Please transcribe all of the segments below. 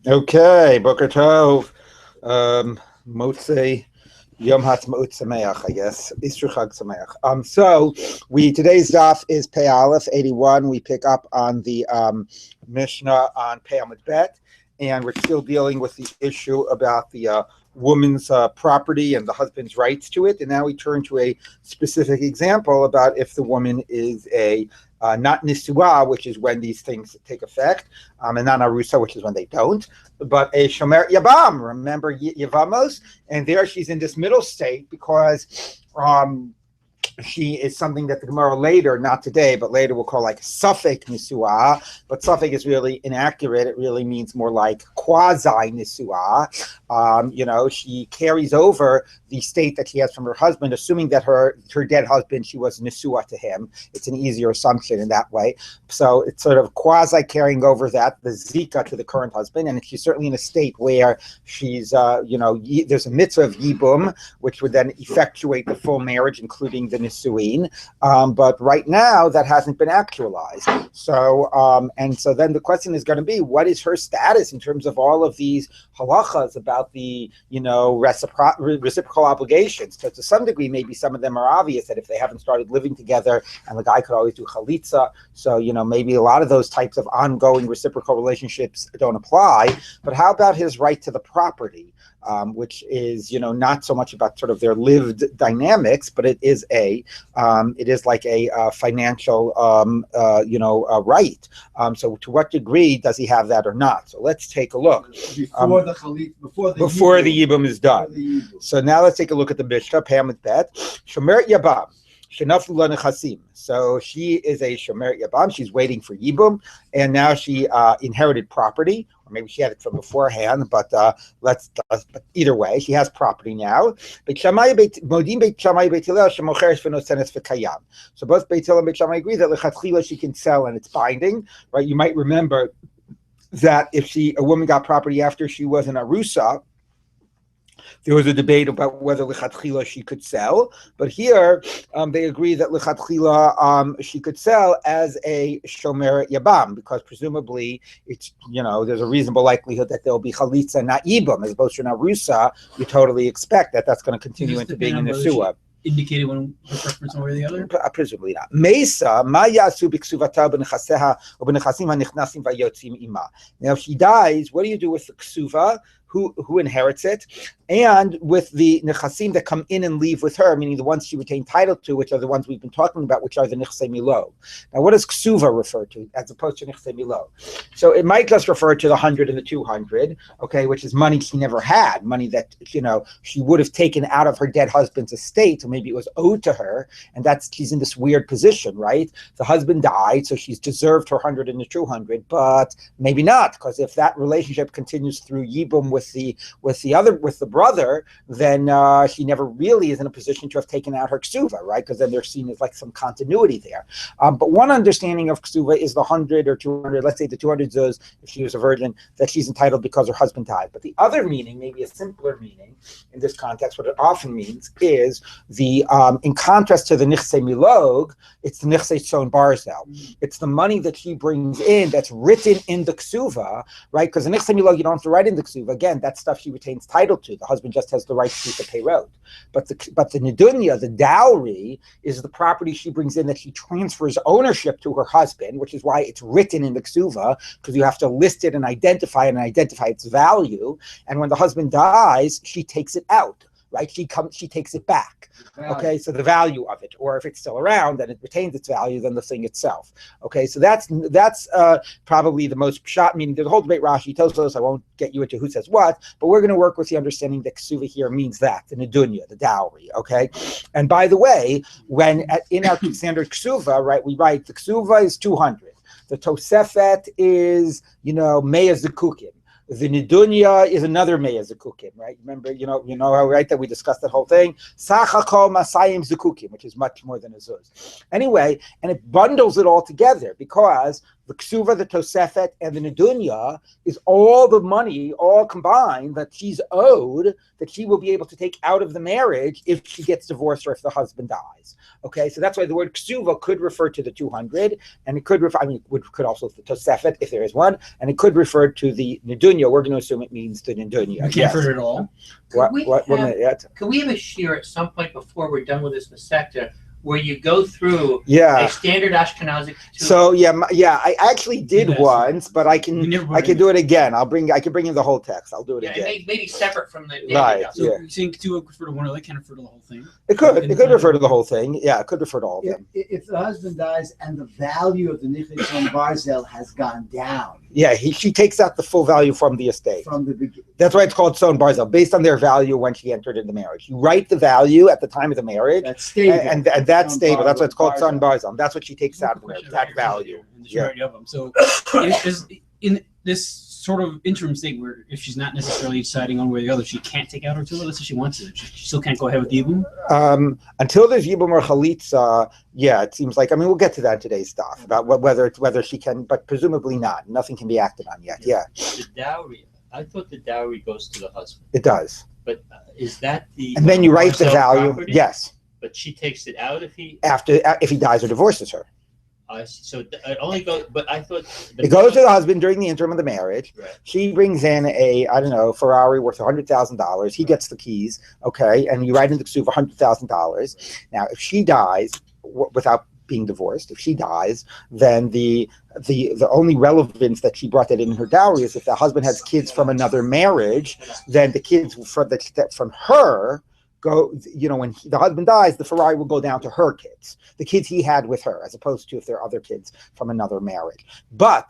Okay, Boker Tov, Motzei, Yom Ha'atzmaut Sameach, I guess. Easter Chag Sameach. So today's daf is Pei Aleph 81. We pick up on the Mishnah on Pei Amud Bet, and we're still dealing with the issue about the woman's property and the husband's rights to it. And now we turn to a specific example about if the woman is a not Nisua, which is when these things take effect, and not Arusa, which is when they don't, but a Shomer Yabam. Remember Yavamos? And there she's in this middle state because she is something that the Gemara later, not today, but later we'll call like Safek Nisua, but Safek is really inaccurate. It really means more like quasi Nisua. She carries over the state that she has from her husband, assuming that her dead husband, she was Nisua to him. It's an easier assumption in that way. So it's sort of quasi carrying over that, the Zika to the current husband, and she's certainly in a state where she's, there's a mitzvah of Yibum, which would then effectuate the full marriage, including the Nisuin, but right now that hasn't been actualized. So then the question is going to be, what is her status in terms of all of these halachas about the reciprocal obligations? So to some degree, maybe some of them are obvious, that if they haven't started living together, and the guy could always do chalitza, so maybe a lot of those types of ongoing reciprocal relationships don't apply. But how about his right to the property? Which is, not so much about sort of their lived dynamics, but it is like a financial, right. So to what degree does he have that or not? So let's take a look. Before the Yibum is done. So now let's take a look at the Mishnah, Pei Amud Bet. Shomer Yabam. So she is a Shomer Yabam. She's waiting for Yibum, and now she inherited property, or maybe she had it from beforehand. But either way, she has property now. So both Beit Hillel and Beit Shammai agree that lechatchila she can sell and it's binding. Right? You might remember that if a woman got property after she was an arusa, there was a debate about whether lechatchila she could sell, but here they agree that lechatchila she could sell as a shomer yabam, because presumably it's there's a reasonable likelihood that there will be chalitza not yibam as opposed to an arusa. You totally expect that that's going to continue into being a nesua. Indicated one preference one way or the other? Presumably not. Mesa, ma yasu b'ksuvata b'nechaseha or b'nechasim hanichnasim vayotzim ima. Now, if she dies, what do you do with the ksuva? Who inherits it, and with the nechasim that come in and leave with her, meaning the ones she retained title to, which are the ones we've been talking about, which are the nechsei milo. Now, what does ksuva refer to as opposed to nechsei milo? So it might just refer to the 100 and the 200, okay, which is money she never had, money that she would have taken out of her dead husband's estate, or maybe it was owed to her, and she's in this weird position, right? The husband died, so she's deserved her 100 and the 200, but maybe not, because if that relationship continues through yibum with the brother, then she never really is in a position to have taken out her ksuva, right? Because then they're seen as like some continuity there. But one understanding of ksuva is the 100 or 200. Let's say the 200 zuz, if she was a virgin, that she's entitled because her husband died. But the other meaning, maybe a simpler meaning in this context, what it often means is in contrast to the nichsei milog, it's the nichsei tzon barzel. It's the money that she brings in that's written in the ksuva, right? Because the nichsei milog, you don't have to write in the ksuva. Again, that stuff she retains title to. The husband just has the right to keep the payroll. But the nedunya, the dowry, is the property she brings in that she transfers ownership to her husband, which is why it's written in the ksuva, because you have to list it and identify its value. And when the husband dies, she takes it out. Right, she takes it back. Okay, so the value of it, or if it's still around and it retains its value, then the thing itself. Okay, so that's probably the most shot. Meaning, there's a whole debate. Rashi tells us, I won't get you into who says what, but we're going to work with the understanding that ksuva here means that the nedunya, the dowry. Okay, and by the way, in our standard ksuva, right, we write the ksuva is 200. The tosefet is mea zekukim. The nedunya is another meya zekukim, right? Remember, right, that we discussed that whole thing. Sachakol masayim zekukim, which is much more than a zuz. Anyway, and it bundles it all together because the ksuva, the tosefet, and the nedunya is all the money, all combined, that she's owed, that she will be able to take out of the marriage if she gets divorced or if the husband dies. Okay, so that's why the word ksuva could refer to the 200, and it could refer, could also the tosefet if there is one, and it could refer to the nedunya. We're going to assume it means the nedunya. You can't refer it at all. Could we have a share at some point before we're done with this masecta, where you go through a standard Ashkenazic? So I actually did once, but I can do it again. I can bring in the whole text. I'll do it again. Maybe separate from the right. So you think to refer to one, or they can refer to the whole thing? It could refer to the whole thing. Yeah, it could refer to all of them. If the husband dies and the value of the nichei on Barzel has gone down. Yeah, she takes out the full value from the estate. From the beginning. That's why it's called Son Barzel, based on their value when she entered into marriage. You write the value at the time of the marriage. That's stable. And that's stable. That's why it's called Son Barzel. That's what she takes out of the marriage, that value. Of them. So in this sort of interim state where if she's not necessarily deciding one way or the other, she can't take out her tefillah. Let's say she wants to. She still can't go ahead with Yibum? Until there's Yibum or Chalitza, it seems like, we'll get to that in today's stuff, about whether she can, but presumably not. Nothing can be acted on yet, The dowry, I thought the dowry goes to the husband. It does. But is that the... And then you write the value, property? Yes. But she takes it out if he... if he dies or divorces her. So it only goes, but I thought... It goes to the husband during the interim of the marriage. Right. She brings in a Ferrari worth $100,000. He gets the keys, okay, and you write in the ksuva $100,000. Now, if she dies without being divorced, if she dies, then the only relevance that she brought that in her dowry is if the husband has kids from another marriage, then the kids from her go, when the husband dies, the Ferrari will go down to her kids, the kids he had with her, as opposed to if there are other kids from another marriage. But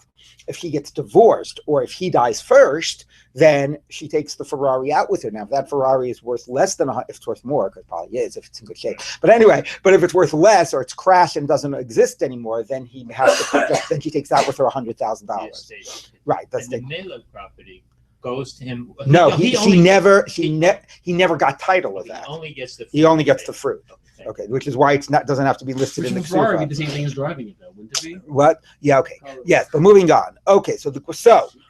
if she gets divorced or if he dies first, then she takes the Ferrari out with her. Now, if that Ferrari is worth less than if it's worth more, because it probably is if it's in good shape. But anyway, if it's worth less or it's crashed and doesn't exist anymore, then he has to. Then she takes out with her $100,000. Right. That's the Mela property goes to him. No, he never got title of that. He only gets the fruit. Okay, which is why it's doesn't have to be listed in the Ferrari. Be the same thing as driving it, though, wouldn't it be? What? Yeah. Okay. Yes, but moving on. Okay, so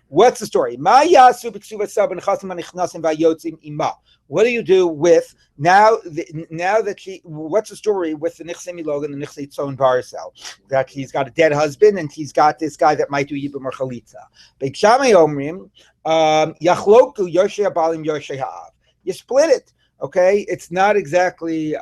what's the story? What do you do with now that she? What's the story with the nichsei milog and the nichsei tzon barsel? That he's got a dead husband and he's got this guy that might do yibum or chalitza. Beit Shammai omrim yachloku yoshei habalim yoshei ha'av. You split it. Okay, it's not exactly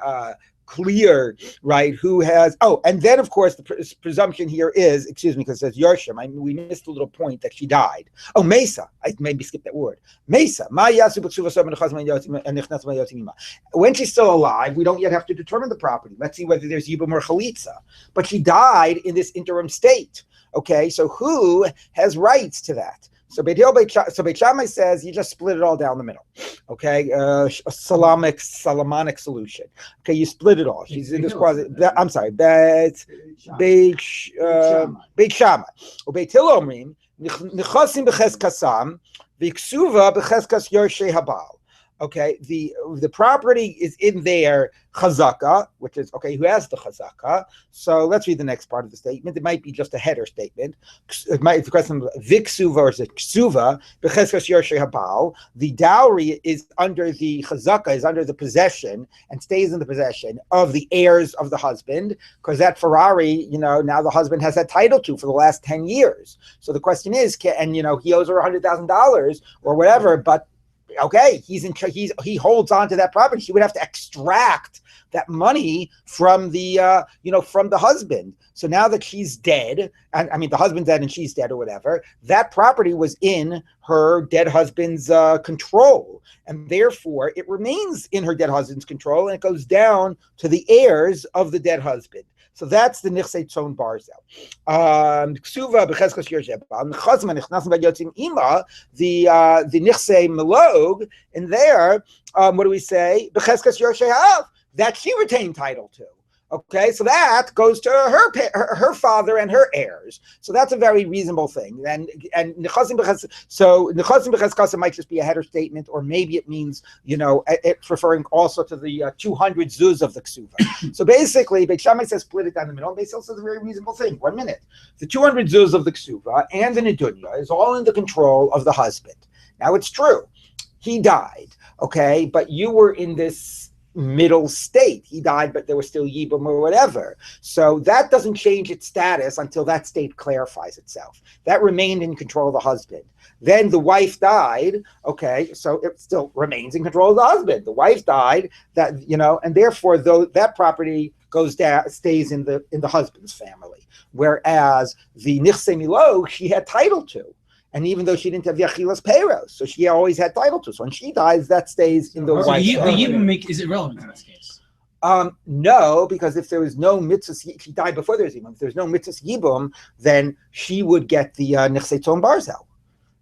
clear, right, who has, and then of course the presumption here is, excuse me, because it says Yarshim, we missed a little point that she died. Mesa, I maybe skipped that word. Mesa, when she's still alive, we don't yet have to determine the property. Let's see whether there's Yibum or Chalitza. But she died in this interim state. Okay, so who has rights to that? So Beit Shammai says you just split it all down the middle. Okay, a Solomonic solution. Okay, you split it all. She's in this quasi. I'm sorry, Beit Shammai. Beit Hillel omrim nechasim b'cheskasam v'ksuva b'cheskas yorshei habal. Okay, the property is in their chazaka, which is okay. Who has the chazaka? So let's read the next part of the statement. It might be just a header statement. It might be the question of viksuva or ksuva b'cheskas yorshei habal. The dowry is under the chazaka, is under the possession and stays in the possession of the heirs of the husband, because that Ferrari, now the husband has that title to for the last 10 years. So the question is, he owes her $100,000 or whatever, but okay, he holds on to that property. She would have to extract that money from the from the husband. So now that she's dead, and the husband's dead and she's dead or whatever, that property was in her dead husband's control, and therefore it remains in her dead husband's control, and it goes down to the heirs of the dead husband. So that's the nichsei tzon barzel. Ksuva b'cheskas yorshei habal. Nechazma nichnasim v'yotzim ima. The nichsei milog in there. What do we say? B'cheskas yorshei ha'av. That she retained title to. Okay, so that goes to her father and her heirs. So that's a very reasonable thing. And nechasim b'cheskasa might just be a header statement, or maybe it means, it's referring also to the 200 zuz of the ksuva. So basically, Beit Shammai says split it down the middle. Beit Hillel says a very reasonable thing. 1 minute. The 200 zuz of the ksuva and the nedunya is all in the control of the husband. Now it's true, he died. Okay, but you were in this middle state. He died, but there was still Yibum or whatever. So that doesn't change its status until that state clarifies itself. That remained in control of the husband. Then the wife died. Okay, so it still remains in control of the husband. The wife died. And therefore, though that property goes down, stays in the husband's family. Whereas the Nichse Milog, she had title to. And even though she didn't have Yachilas Peiros, so she always had title to. So when she dies, that stays in the wife's family. Is it relevant in this case? No, because if there was no mitzvah, she died before there was Yibum. If there's no mitzvah Yibum, then she would get the Nechse Tzon Barzel,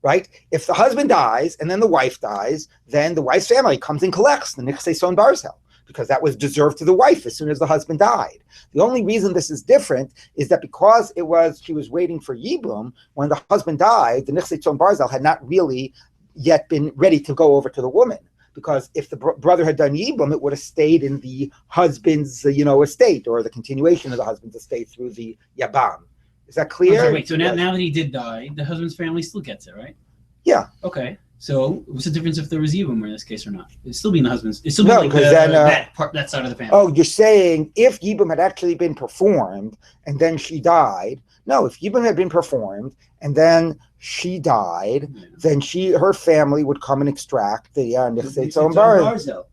right? If the husband dies and then the wife dies, then the wife's family comes and collects the Nechse Tzon Barzel, because that was deserved to the wife as soon as the husband died. The only reason this is different is that because she was waiting for Yibum, when the husband died, the Nechse Tzon Barzel had not really yet been ready to go over to the woman. Because if the brother had done Yibum, it would have stayed in the husband's estate, or the continuation of the husband's estate through the Yabam. Is that clear? Okay, wait, so now that he did die, the husband's family still gets it, right? Yeah. Okay. So what's the difference if there was Yibum in this case or not? It'd still be in the husband's. It'd still be that side of the family. Oh, you're saying if Yibum had actually been performed and then she died. No, if Yibum had been performed and then she died, then her family would come and extract the Nechse Tzon Barzel.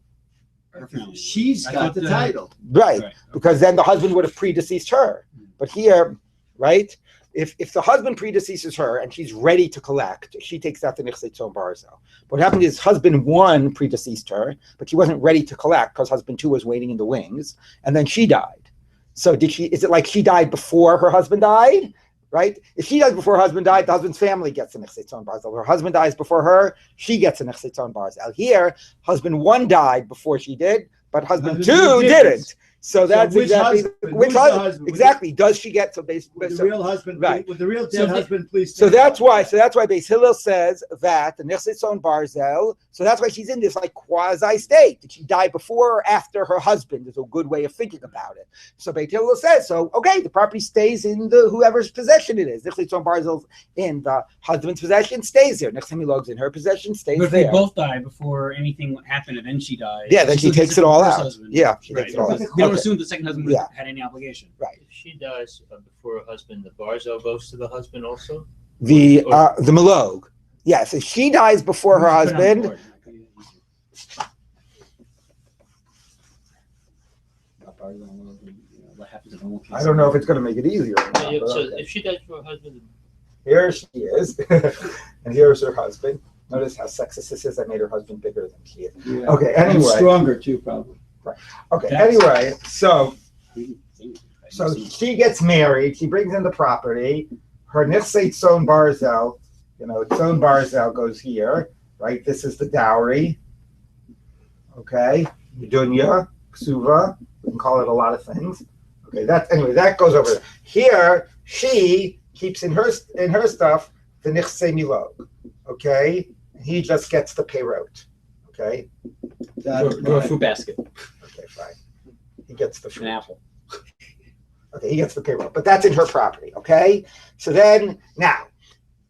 She's got the title. Right, because then the husband would have predeceased her. But here, right? If the husband predeceases her and she's ready to collect, she takes out the Nechse Tzon Barzel. What happened is husband 1 predeceased her, but she wasn't ready to collect because husband 2 was waiting in the wings, and then she died. So is it like she died before her husband died? Right? If she dies before her husband died, the husband's family gets the Nechse Tzon Barzel. Her husband dies before her, she gets the Nechse Tzon Barzel. Here, husband 1 died before she did, but husband 2 didn't. So that's which husband? Exactly. Does she get the real husband? Right. With the real dead husband, please. So that's why Beis Hillel says that the Nechse Tzon Barzel. So that's why she's in this like quasi state. Did she die before or after her husband? Is a good way of thinking about it. So Beis Hillel says, the property stays in the whoever's possession it is. Nechse Tzon Barzel's in the husband's possession, stays there. Nechse Milog's in her possession, stays there. But if they both die before anything happened, and then she dies. Yeah, then she takes it all out. Yeah, she takes it all out. We don't assume the second husband had any obligation. Right. If she dies before her husband, the Barzel goes to the husband also? The Milog. Yes, if she dies before her husband. I don't know if it's going to make it easier. If she dies before her husband. Here she is. And here's her husband. Notice how sexist this is. I made her husband bigger than she is. Yeah. Okay, anyway. And stronger too, probably. Right. Okay, anyway, so she gets married. She brings in the property. Her Nechse Tzon Barzel, Tzon Barzel goes here, right? This is the dowry. Okay, Dunya, Ksuva. We can call it a lot of things. Okay, that goes over there. Here, she keeps in her stuff the Nechse Milog. Okay, and he just gets the peyrot. Okay, a fruit basket. Okay, fine. He gets the fruit. An apple. Okay, he gets the payroll, but that's in her property. Okay, so then now,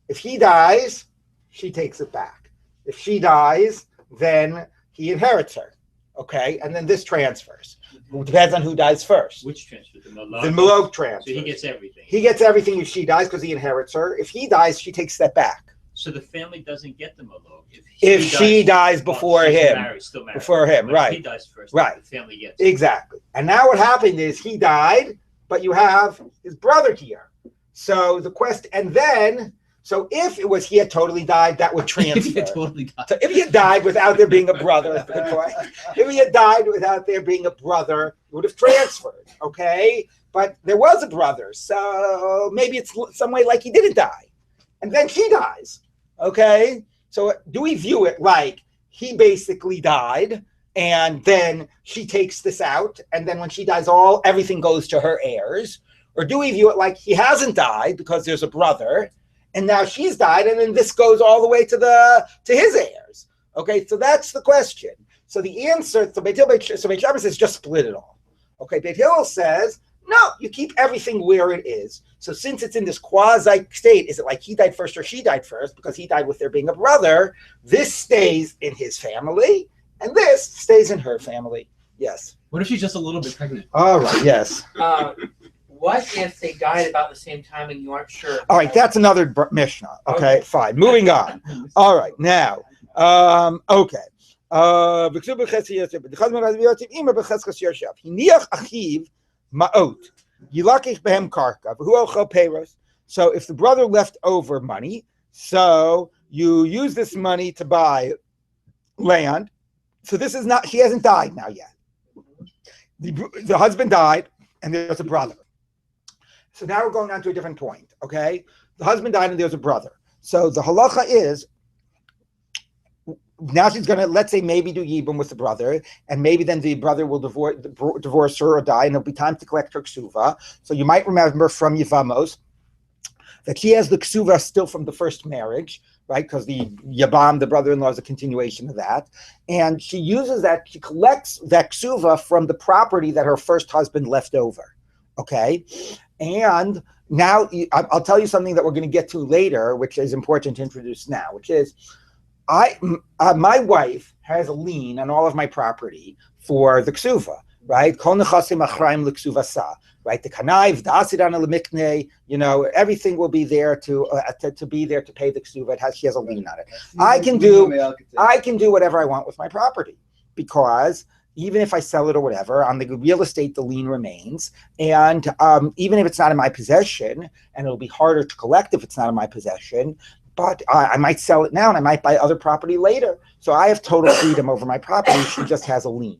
if he dies, she takes it back. If she dies, then he inherits her. Okay, and then this transfers. It depends on who dies first. Which transfer? The Milog transfer. So he gets everything. He gets everything if she dies because he inherits her. If he dies, she takes that back. So the family doesn't get the Milog if she dies before him. Still married. Before him, but right. If he dies first, right. The family gets it. Exactly. And now what happened is he died, but you have his brother here. So the question, and then, so if it was he had totally died, that would transfer. If he had totally died. So if he had died without there being a brother, that's a good point. If he had died without there being a brother, it would have transferred, okay? But there was a brother, so maybe it's some way like he didn't die. And then she dies, okay? So do we view it like he basically died, and then she takes this out, and then when she dies, everything goes to her heirs? Or do we view it like he hasn't died because there's a brother, and now she's died, and then this goes all the way to his heirs? Okay, so that's the question. So the answer, so Beit Shammai says just split it all. Okay, Beit Hillel says no, you keep everything where it is. So since it's in this quasi state, is it like he died first or she died first? Because he died with there being a brother, this stays in his family, and this stays in her family. Yes. What if she's just a little bit pregnant? All right. Yes. What if they died about the same time and you aren't sure? All right, that's another Mishnah. Okay, fine. Moving on. All right, now, okay. So if the brother left over money, so you use this money to buy land. So this is not, she hasn't died now yet. The husband died, and there's a brother. So now we're going on to a different point, okay? The husband died and there's a brother. So the halacha is, now she's going to, let's say, maybe do yibum with the brother, and maybe then the brother will divorce her or die, and it'll be time to collect her ksuva. So you might remember from Yevamos that she has the ksuva still from the first marriage, right? Because the Yabam, the brother-in-law, is a continuation of that. And she uses that, she collects that ksuva from the property that her first husband left over, okay? And now I'll tell you something that we're going to get to later, which is important to introduce now, which is my wife has a lien on all of my property for the ksuva, right? Kol nechasim achraim l'ksuvasa, right? The kanayv, the asidan l'miknei, everything will be there to be there to pay the ksuva. She has a lien on it. I can do whatever I want with my property, because even if I sell it or whatever, on the real estate, the lien remains. And even if it's not in my possession, and it'll be harder to collect if it's not in my possession, but I might sell it now and I might buy other property later. So I have total freedom over my property. She just has a lien.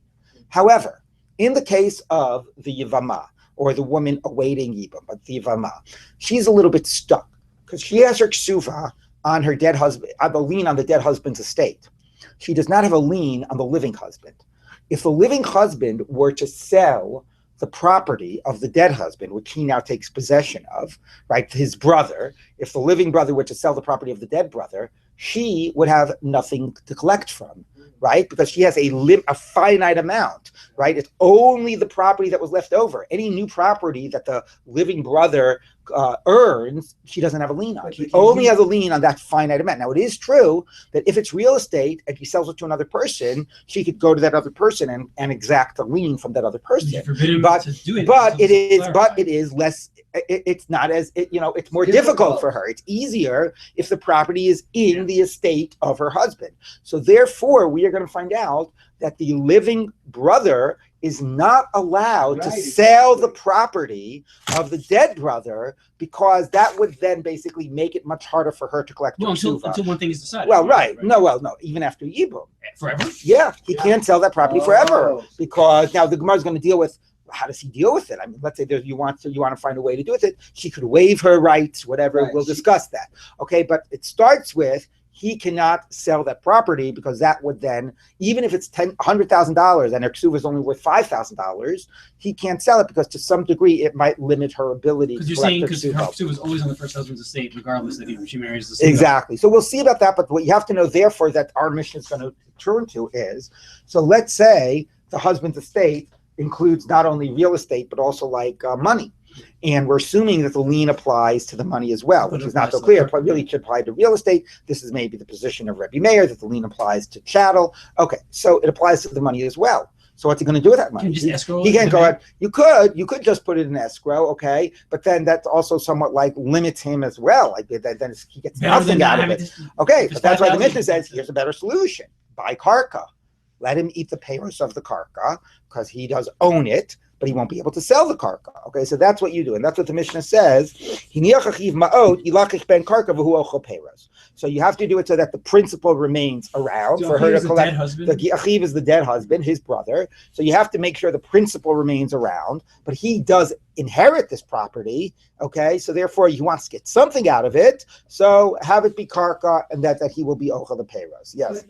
However, in the case of the Yivama, or the woman awaiting Yibam, but the Yivama, she's a little bit stuck because she has her ksuva on her dead husband, the lien on the dead husband's estate. She does not have a lien on the living husband. If the living husband were to sell the property of the dead husband, which he now takes possession of, right, his brother, if the living brother were to sell the property of the dead brother, she would have nothing to collect from, right? Because she has a finite amount, right? It's only the property that was left over. Any new property that the living brother earns, she doesn't have a lien on. She only has a lien on that finite amount. It is true that if it's real estate and he sells it to another person, she could go to that other person and exact a lien from that other person. But it is less. It's not as it's more difficult for her. It's easier if the property is in the estate of her husband. So therefore, we are going to find out that the living brother is not allowed to sell the property of the dead brother, because that would then basically make it much harder for her to collect. Well, until one thing is decided. Well, right. No, even after Yibum. Forever? Yeah, he can't sell that property forever, because now the Gemara is going to deal with, how does he deal with it? I mean, let's say you want to find a way to do with it. She could waive her rights, whatever. Right. We'll discuss that. Okay, but it starts with, he cannot sell that property, because that would then, even if it's $100,000 and her ksuva is only worth $5,000, he can't sell it, because to some degree it might limit her ability. Because you're saying because her ksuva is always on the first husband's estate, regardless that she marries the same exactly. So we'll see about that. But what you have to know, therefore, that our mission is going to turn to is, so let's say the husband's estate includes not only real estate but also like money. And we're assuming that the lien applies to the money as well, which is not so clear. It really should apply to real estate. This is maybe the position of Rabbi Meir, that the lien applies to chattel. Okay, so it applies to the money as well. So what's he going to do with that money? Can you just escrow he can't go out. You could just put it in escrow, okay? But then that's also somewhat like limits him as well. Like then he gets nothing out of it. Okay, but that's why the Mishnah says, here's a better solution. Buy karka. Let him eat the payros of the karka, because he does own it, but he won't be able to sell the karka. Okay, so that's what you do, and that's what the Mishnah says. So you have to do it so that the principal remains around for her to collect. The achiv is the dead husband, his brother. So you have to make sure the principal remains around, but he does inherit this property. Okay, so therefore he wants to get something out of it. So have it be karka, and that he will be ochel the payros. Yes.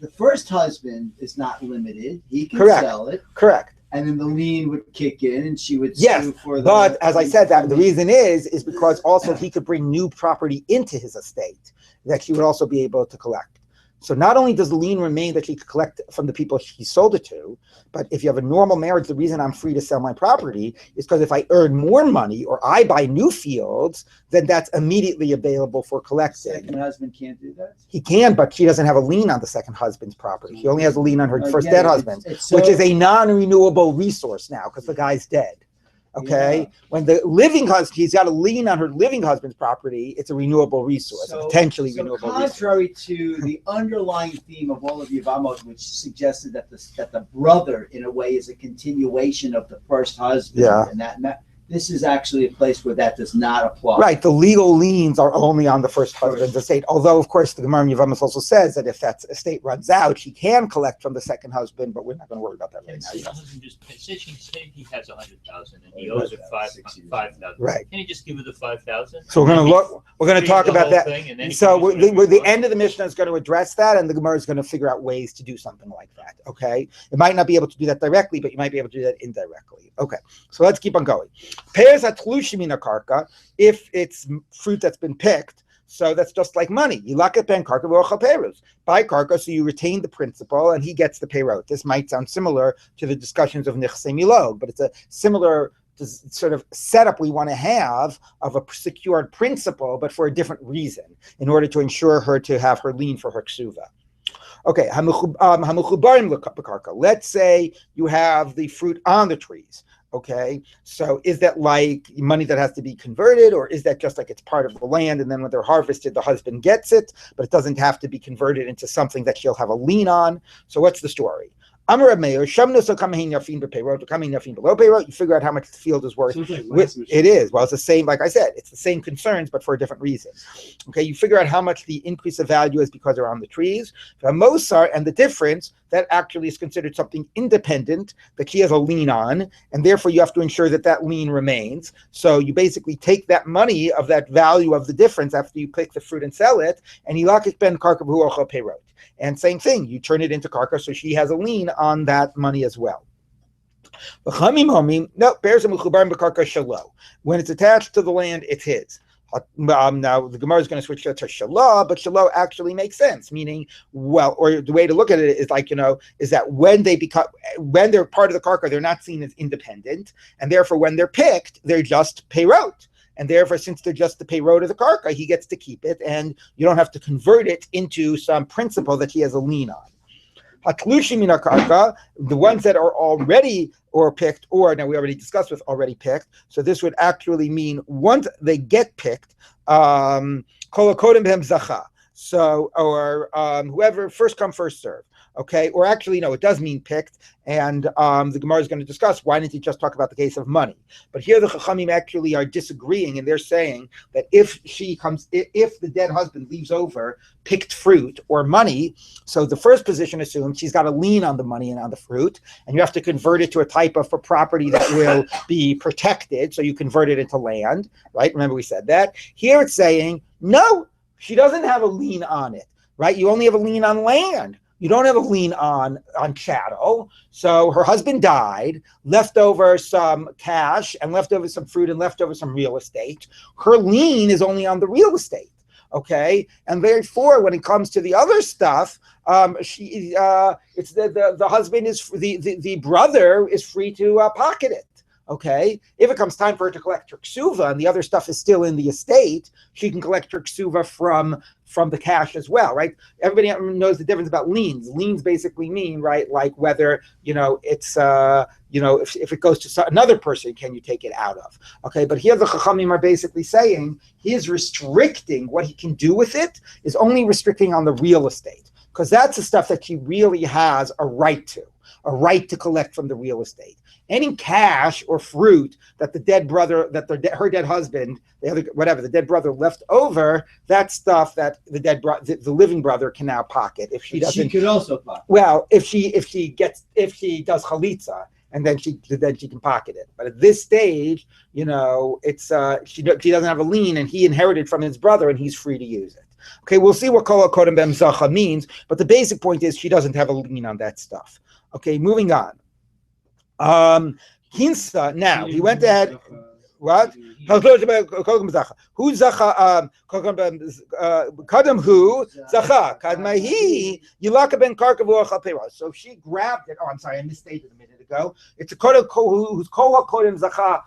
the first husband is not limited. He can sell it. Correct. And then the lien would kick in, and she would yes, sue for the. But as I said, that the reason is because also he could bring new property into his estate that she would also be able to collect. So not only does the lien remain that she could collect from the people she sold it to, but if you have a normal marriage, the reason I'm free to sell my property is because if I earn more money or I buy new fields, then that's immediately available for collecting. Second husband can't do that? He can, but she doesn't have a lien on the second husband's property. She only has a lien on her first dead husband, which is a non-renewable resource now because the guy's dead. Okay, when the living husband, he's got a lien on her living husband's property, it's a renewable resource, a potentially renewable contrary resource. To the underlying theme of all of Yevamos, which suggested that the brother, in a way, is a continuation of the first husband, and that this is actually a place where that does not apply. Right, the legal liens are only on the first husband's estate. Although, of course, the Gemara in Yevamos also says that if that estate runs out, she can collect from the second husband, but we're not going to worry about that right now. Say he has 100,000 and he owes her 5,000. Right. Can he just give her the 5,000? So we're going to talk about that. So the end of the Mishnah is going to address that, and the Gemara is going to figure out ways to do something like that. Okay, it might not be able to do that directly, but you might be able to do that indirectly. Okay, so let's keep on going. Pears atlushim in a karka, if it's fruit that's been picked, so that's just like money. You lock it ben karka v'ochal perus. Buy karka, so you retain the principal, and he gets the perot. This might sound similar to the discussions of nichsei milog, but it's a similar sort of setup we want to have of a secured principal, but for a different reason, in order to ensure her to have her lien for her ksuva. Okay, let's say you have the fruit on the trees. Okay, so is that like money that has to be converted, or is that just like it's part of the land, and then when they're harvested, the husband gets it, but it doesn't have to be converted into something that she'll have a lien on? So what's the story? You figure out how much the field is worth. It is. Well, it's the same, like I said, it's the same concerns, but for a different reason. Okay, you figure out how much the increase of value is because they're on the trees. Mosar, and the difference, that actually is considered something independent that she has a lien on, and therefore you have to ensure that that lien remains. So you basically take that money of that value of the difference after you pick the fruit and sell it, and ilakik ben karka v'hu ochel perot. And same thing, you turn it into karka, so she has a lien on that money as well. No, when it's attached to the land, it's his. Now the Gemara is going to switch that to shalah, but shalah actually makes sense. Meaning, well, or the way to look at it is like, is that when they're part of the karka, they're not seen as independent, and therefore when they're picked, they're just peyrot. And therefore, since they're just the peyrot of the karka, he gets to keep it, and you don't have to convert it into some principle that he has a lien on. Hatlushim min karka, the ones that are already or picked, or now we already discussed with already picked. So this would actually mean once they get picked, kol hakodem behem zacha. So, or whoever first come first serve. Okay, or actually, no, it does mean picked, and the Gemara is going to discuss why didn't he just talk about the case of money? But here the Chachamim actually are disagreeing, and they're saying that if the dead husband leaves over picked fruit or money, so the first position assumes she's got a lien on the money and on the fruit, and you have to convert it to a type of property that will be protected, so you convert it into land, right? Remember we said that. Here it's saying, no, she doesn't have a lien on it, right? You only have a lien on land. You don't have a lien on chattel. So her husband died, left over some cash and left over some fruit and left over some real estate. Her lien is only on the real estate. Okay, and therefore, when it comes to the other stuff, it's the husband is the brother is free to pocket it. Okay, if it comes time for her to collect her ksuva and the other stuff is still in the estate, she can collect her ksuva from the cash as well, right? Everybody knows the difference about liens. Liens basically mean, right, like whether, it's, if it goes to another person, can you take it out of? Okay, but here the Chachamim are basically saying he is restricting what he can do with it, is only restricting on the real estate, because that's the stuff that she really has a right to collect from the real estate. Any cash or fruit that the dead brother, her dead husband, the dead brother left over, that's stuff that the living brother can now pocket. If she doesn't, she could also pocket. Well, if she does chalitza and then she can pocket it. But at this stage, it's she doesn't have a lien, and he inherited from his brother, and he's free to use it. Okay, we'll see what kol hakodem bem zacha means, but the basic point is she doesn't have a lien on that stuff. Okay, moving on. Kinsa, now he went ahead. What? Who zacha? Kadam who zacha? Kadmahi yilaka ben karkavu achapera. So she grabbed it. Oh, I'm sorry, I misstated a minute ago. It's a kodam who's kol hakodam zacha.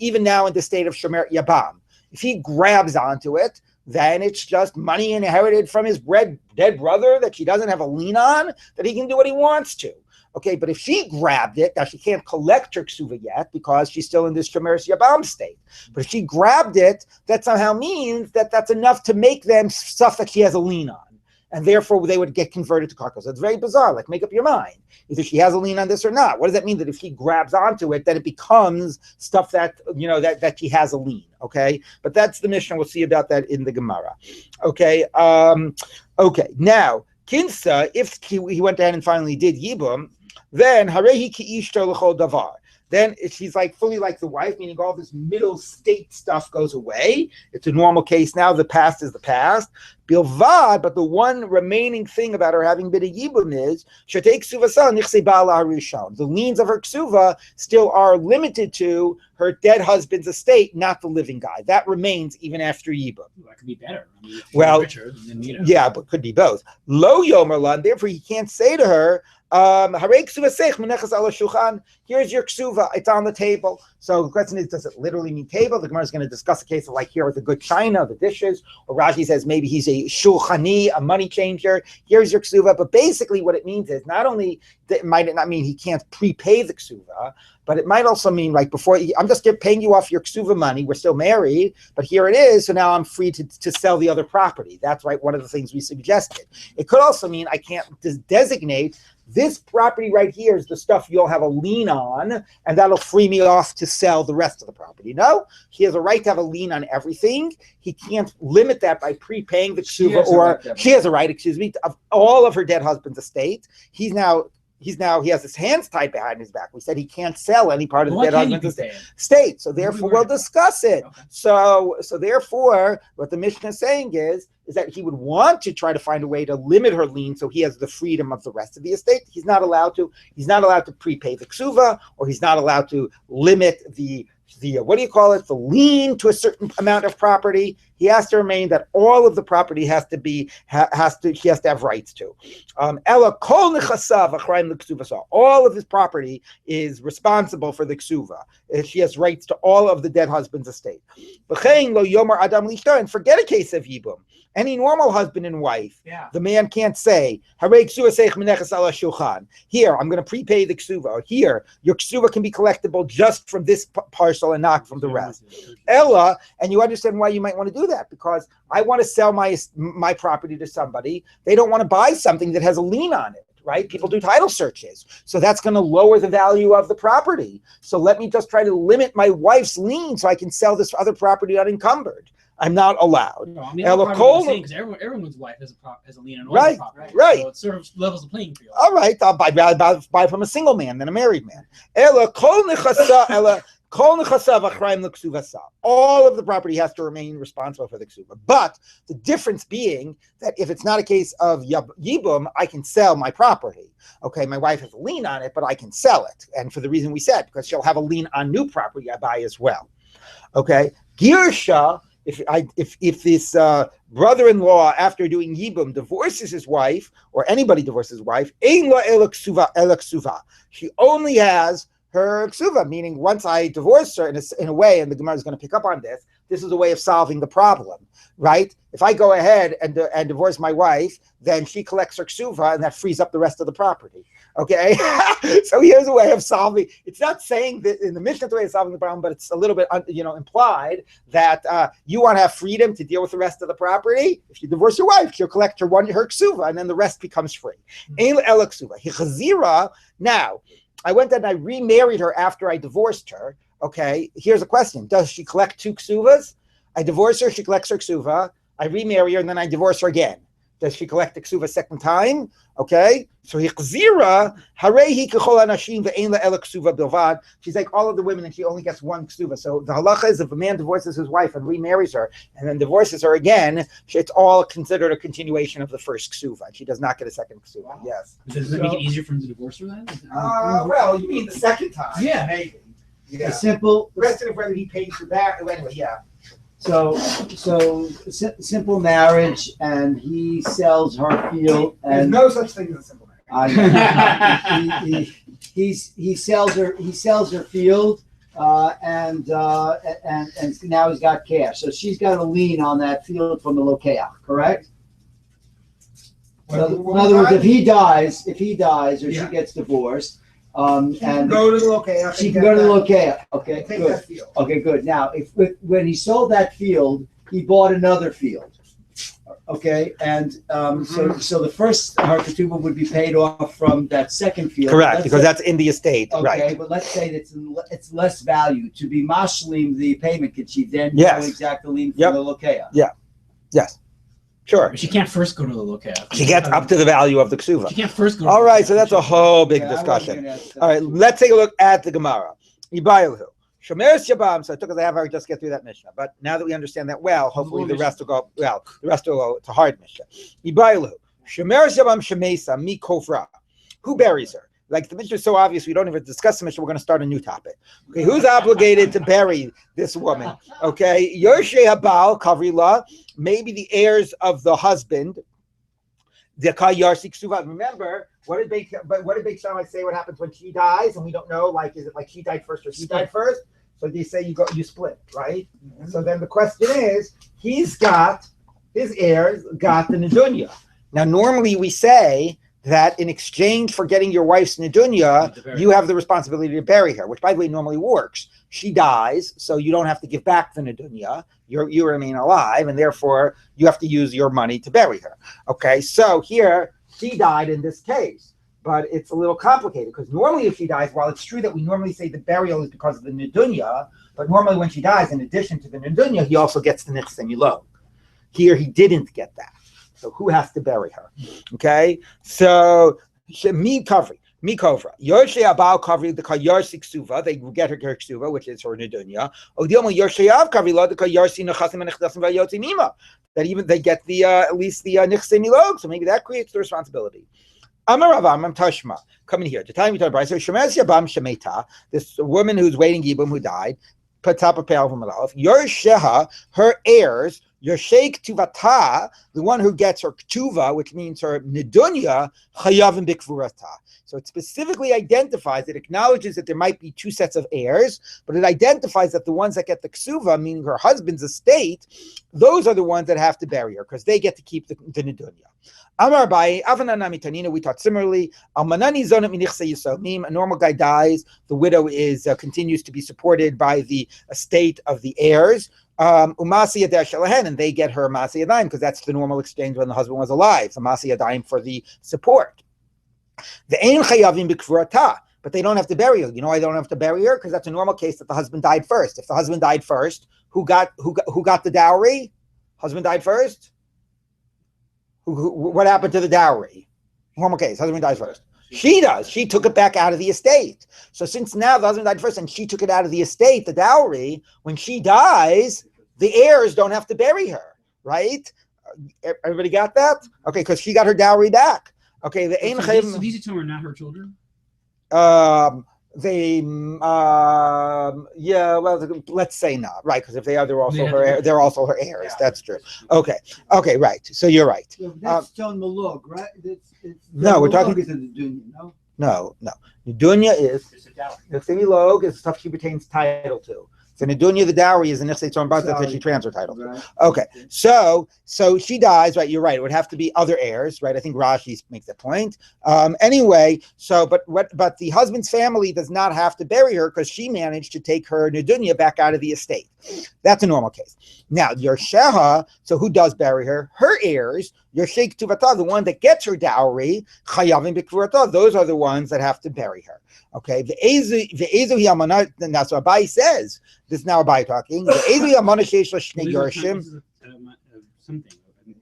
Even now in the state of shomer yabam, if he grabs onto it, then it's just money inherited from his dead brother that she doesn't have a lien on, that he can do what he wants to. Okay, but if she grabbed it, now she can't collect her ksuva yet because she's still in this shomer yabam state. But if she grabbed it, that somehow means that that's enough to make them stuff that she has a lien on. And therefore they would get converted to karkos. It's very bizarre. Like, make up your mind. Either she has a lien on this or not. What does that mean? That if he grabs onto it, then it becomes stuff that, that she has a lien. Okay. But that's the Mishnah. We'll see about that in the Gemara. Okay. Okay. Now, Kinsa, if he went ahead and finally did Yibum, then Harehi ki ishto l'chol davar. Then she's like fully like the wife, meaning all this middle state stuff goes away. It's a normal case now. The past is the past. Bilvad, but the one remaining thing about her having been a yibum is shetei ksuvasa nichse ba'ala harishon. The liens of her ksuva still are limited to her dead husband's estate, not the living guy. That remains even after yibum. That could be better. Well, richer, then, yeah, but could be both. Lo yomerlan. Therefore, he can't say to her, here's your ksuva, it's on the table. So the question is, does it literally mean table? The Gemara is going to discuss a case of like here with the good china, the dishes, or Rashi says maybe he's a shulchani, a money changer. Here's your ksuva. But basically what it means is not only that it might not mean he can't prepay the ksuva, but it might also mean like I'm just paying you off your ksuva money. We're still married, but here it is. So now I'm free to sell the other property. That's right. One of the things we suggested. It could also mean I can't designate this property right here is the stuff you'll have a lien on, and that'll free me off to sell the rest of the property. No, he has a right to have a lien on everything. He can't limit that by prepaying the ksuva, or she has a right, of all of her dead husband's estate. He has his hands tied behind his back. We said he can't sell any part of the dead husband's estate. So therefore, we'll discuss it. Okay. So therefore, what the Mishnah is saying is that he would want to try to find a way to limit her lien so he has the freedom of the rest of the estate. He's not allowed to prepay the ksuva, or he's not allowed to limit the the lien to a certain amount of property. He has to remain that all of the property he has to have rights to. Ella kol nechasav achrayim l'ksuva. So all of his property is responsible for the ksuva. She has rights to all of the dead husband's estate. V'chein lo yomar adam l'ishto, and forget a case of yibum. Any normal husband and wife, the man can't say, here, I'm going to prepay the ksuva. Or here, your ksuva can be collectible just from this parcel and not from the rest. Ella, and you understand why you might want to do that, because I want to sell my property to somebody. They don't want to buy something that has a lien on it. Right? People do title searches. So that's going to lower the value of the property. So let me just try to limit my wife's lien so I can sell this other property unencumbered. I'm not allowed. No, I mean, everyone's wife has a lien on all the property. Right. So it sort of levels the playing field. All right. I'll buy from a single man than a married man. All of the property has to remain responsible for the ksuva. But the difference being that if it's not a case of yibum, I can sell my property. Okay, my wife has a lien on it, but I can sell it. And for the reason we said, because she'll have a lien on new property I buy as well. Okay, girsha. If this brother-in-law, after doing yibum, divorces his wife, or anybody divorces his wife, ein lo ela ksuva. She only has her ksuva, meaning once I divorce her in a way, and the Gemara is going to pick up on this, this is a way of solving the problem, right? If I go ahead and divorce my wife, then she collects her ksuva, and that frees up the rest of the property. Okay, so here's a way of solving. It's not saying that in the Mishnah the way of solving the problem, but it's a little bit implied that you want to have freedom to deal with the rest of the property. If you divorce your wife, she'll collect her ksuva, and then the rest becomes free. Ein ela ksuva. Hichazira. Now, I went and I remarried her after I divorced her. Okay, here's a question: does she collect two ksuvas? I divorce her, she collects her ksuva. I remarry her, and then I divorce her again. does she collect the ksuva second time? Okay, so hichzira harehi kechol anashim ve'ein la'ela ksuva bilvad. She's like all of the women, and she only gets one ksuva. So the halacha is if a man divorces his wife and remarries her, and then divorces her again, it's all considered a continuation of the first ksuva. She does not get a second ksuva. Yes. Does that make it easier for him to divorce her then? Well, you mean the second time? Yeah. Maybe. Yeah. A simple. The rest of whether he pays for that. Anyway, yeah. So simple marriage, and he sells her field, There's and no such thing as a simple marriage. he sells her field, and now he's got cash. So she's got a lien on that field from the lokeach, correct? In other words, if he dies, or she gets divorced, She can go to the lokeach. she can go to the lokeach. Okay, good. Okay, good. Now, when he sold that field, he bought another field. Okay, and so the first her ketuvah would be paid off from that second field. Correct, because that's in the estate, okay, right? But let's say that it's less value to be mashlim the payment. Could she then go exact the lien from the lokeach? Yeah. Yes. Sure. But she can't first go to the lokeach. She gets up to the value of the ksuva. She can't first go to All the right, lokeach. so that's a whole big discussion. All right, let's take a look at the Gemara. Ibayilhu. Shomer Shabam. So it took us a half hour to just get through that Mishnah. But now that we understand that well, hopefully the rest will go well. The rest will go. It's a hard Mishnah. Ibayilhu. Shomer Shabam Shemesa Mi Kofra. Who buries her? Like the Mishnah is so obvious, we don't even discuss the Mishnah. We're going to start a new topic. Okay, who's obligated to bury this woman? Okay, Yoshei Habal Kavrila. Maybe the heirs of the husband. The Kayarsi Ksuva. Remember, what did Beit Shammai say? What happens when she dies, and we don't know? Like, is it like she died first or he died first? So they say you split, right? Mm-hmm. So then the question is, his heirs got the nedunya. Now, normally we say that in exchange for getting your wife's nedunya, you have the responsibility to bury her, which, by the way, normally works. She dies, so you don't have to give back the nedunya. You remain alive, and therefore you have to use your money to bury her. Okay, so here she died in this case, but it's a little complicated because normally if she dies, while it's true that we normally say the burial is because of the nedunya, but normally when she dies, in addition to the nedunya, he also gets the nichse milog. Here he didn't get that. So who has to bury her? Okay, so mi kovra. Yoshei abal kavri the kayarsi ksuva. They get her ksuva, which is her nedunya. Odilma yoshei av kavri la the kayarsi nechasim and nechdasim vayotzim ima. That even they get the at least the nichse milog. So maybe that creates the responsibility. Amar Ravam Tashma. Come in here. To time we talk about so Shemes Yabam Shemeta. This woman who's waiting yibum who died. Patapa Pe'al V'Malaf. Yorsheha, her heirs. Yoshei Ketuvata, the one who gets her Ketuva, which means her Nedunya, Chayavim Bikvurata. So it specifically identifies, it acknowledges that there might be two sets of heirs, but it identifies that the ones that get the Ksuva, meaning her husband's estate, those are the ones that have to bury her, because they get to keep the Nedunya. Amar Bai, Avanana Mitanina, we taught similarly. Almanani Zonat Minichse Yisomim, a normal guy dies, the widow is continues to be supported by the estate of the heirs. And they get her Masi Yadayim because that's the normal exchange when the husband was alive. So Masi Yadayim for the support. The Ein Chayavim B'Kvurata, but they don't have to bury her. You know why they don't have to bury her? Because that's a normal case that the husband died first. If the husband died first, who got the dowry? Husband died first. What happened to the dowry? Normal case, husband dies first. She does. She took it back out of the estate. So since now the husband died first and she took it out of the estate, the dowry, when she dies, the heirs don't have to bury her, right? Everybody got that? Okay, because she got her dowry back. Okay, the so these two are not her children? Let's say not, right? Because if they are, they're also her heirs. Yeah, that's true. Okay, right. So you're right. So that's John Malog, right? No, we're talking. No. Nedunya is the Milog is stuff she retains title to. So Nedunya, the dowry, is an Nechse Tzon Bat that she transfer title to. Right. Okay, so she dies, right? You're right. It would have to be other heirs, right? I think Rashi makes that point. Anyway, but the husband's family does not have to bury her because she managed to take her Nedunya back out of the estate. That's a normal case. Now, Yorsheha, so who does bury her? Her heirs, Yoshei Ketuvata, the one that gets her dowry, Chayavim B'Kvurata, those are the ones that have to bury her. Okay, the Ezu Yamana, and that's what Abai says. This is now Abai talking. The Ezu Yamana Sheish Shnei Yorshim.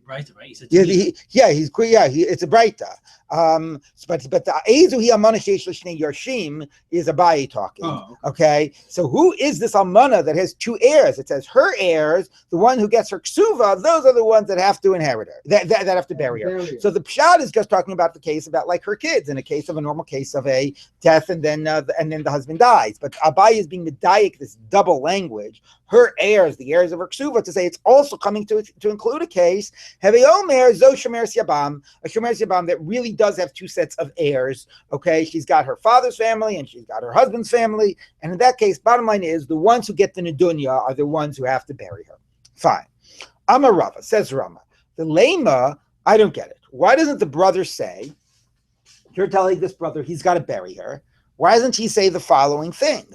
Right, right. It's it's a Breita. But the Ezu hi Almana sheish l'shnei Yorshim is Abaye talking. Oh, okay. So who is this Almana that has two heirs? It says her heirs, the one who gets her ksuva, those are the ones that have to inherit her, that have to bury her. So the pshat is just talking about the case about like her kids in a case of a normal case of a death and then the husband dies. But Abaye is being medayik this double language. Her heirs, the heirs of her ksuva, to say it's also coming to include a case Heve Omer Zo Shomer Yabam, a Shomer Yabam that really does have two sets of heirs. Okay, she's got her father's family and she's got her husband's family, and in that case, bottom line is the ones who get the nedunya are the ones who have to bury her. Fine. Amar Rava, says Rama, the lema, I don't get it. Why doesn't the brother say, you're telling this brother he's got to bury her? Why doesn't he say the following thing?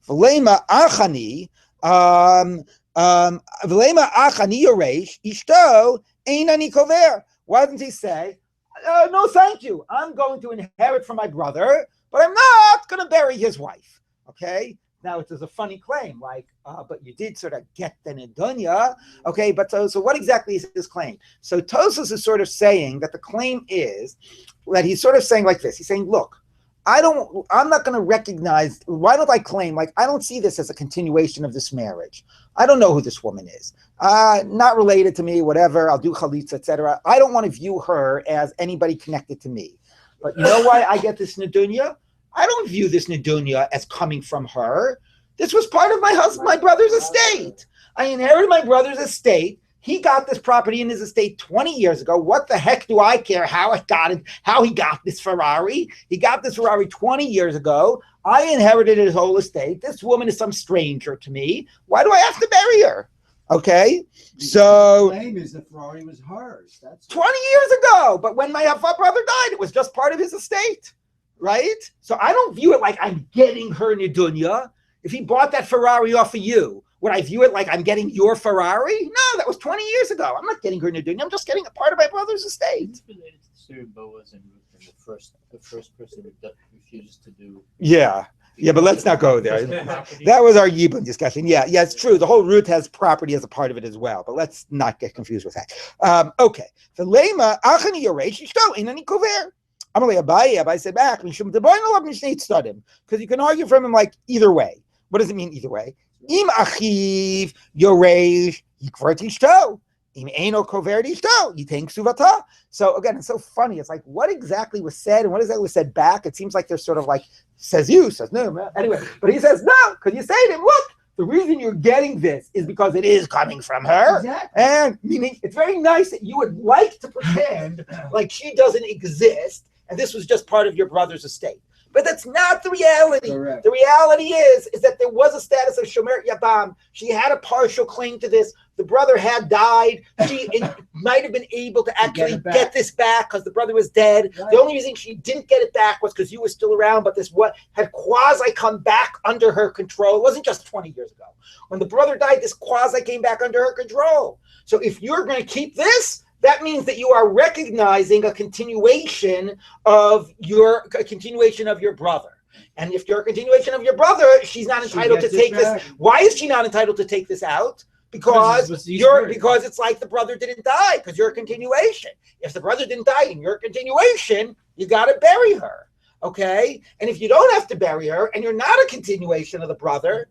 V'lema achani, v'lema achani yoresh ishto einani kover. Why doesn't he say, no, thank you. I'm going to inherit from my brother, but I'm not going to bury his wife. Okay. Now it is a funny claim, like, but you did sort of get the nedunya. Okay, but so what exactly is his claim? So Tosfos is sort of saying that the claim is that he's sort of saying like this. He's saying, look, I'm not going to recognize, why don't I claim, like, I don't see this as a continuation of this marriage. I don't know who this woman is. Not related to me, whatever, I'll do chalitza, etc. I don't want to view her as anybody connected to me. But you know why I get this nedunya? I don't view this nedunya as coming from her. This was part of my brother's estate. I inherited my brother's estate. He got this property in his estate 20 years ago. What the heck do I care how he got this Ferrari? He got this Ferrari 20 years ago. I inherited his whole estate. This woman is some stranger to me. Why do I have to bury her? Okay, so the claim is the Ferrari was hers. That's 20 years ago. But when my brother died, it was just part of his estate, right? So I don't view it like I'm getting her nedunya. If he bought that Ferrari off of you, would I view it like I'm getting your Ferrari? No, that was 20 years ago. I'm not getting her nedunya. I'm just getting a part of my brother's estate. It's related to Sarah, Boaz, and Ruth, and the first person that refuses to do. Yeah, but let's not go there. That was our Yibum discussion. Yeah, it's true. The whole Ruth has property as a part of it as well, but let's not get confused with that. Okay. The lema achani yoresh ishto einani kover. Amalei Abaye said back, because you can argue from him like either way. What does it mean either way? Im achiv yoresh yikvar tishto. Im eino kover tishto. Yitain ksuvata. So again, it's so funny. It's like what exactly was said and what exactly was said back. It seems like they're sort of like says no. Man. Anyway, but he says no because you say to him, look, the reason you're getting this is because it is coming from her. Exactly. And meaning it's very nice that you would like to pretend like she doesn't exist and this was just part of your brother's estate. But that's not the reality. Correct. The reality is that there was a status of Shomer Yabam. She had a partial claim to this. The brother had died. She might have been able to actually get this back because the brother was dead. Right. The only reason she didn't get it back was because you were still around, but this had quasi come back under her control. It wasn't just 20 years ago. When the brother died, this quasi came back under her control. So if you're going to keep this, that means that you are recognizing a continuation of your brother. And if you're a continuation of your brother, she's not entitled to take this. Why is she not entitled to take this out? Because it's like the brother didn't die, because you're a continuation. If the brother didn't die and you're a continuation, you got to bury her. Okay? And if you don't have to bury her and you're not a continuation of the brother,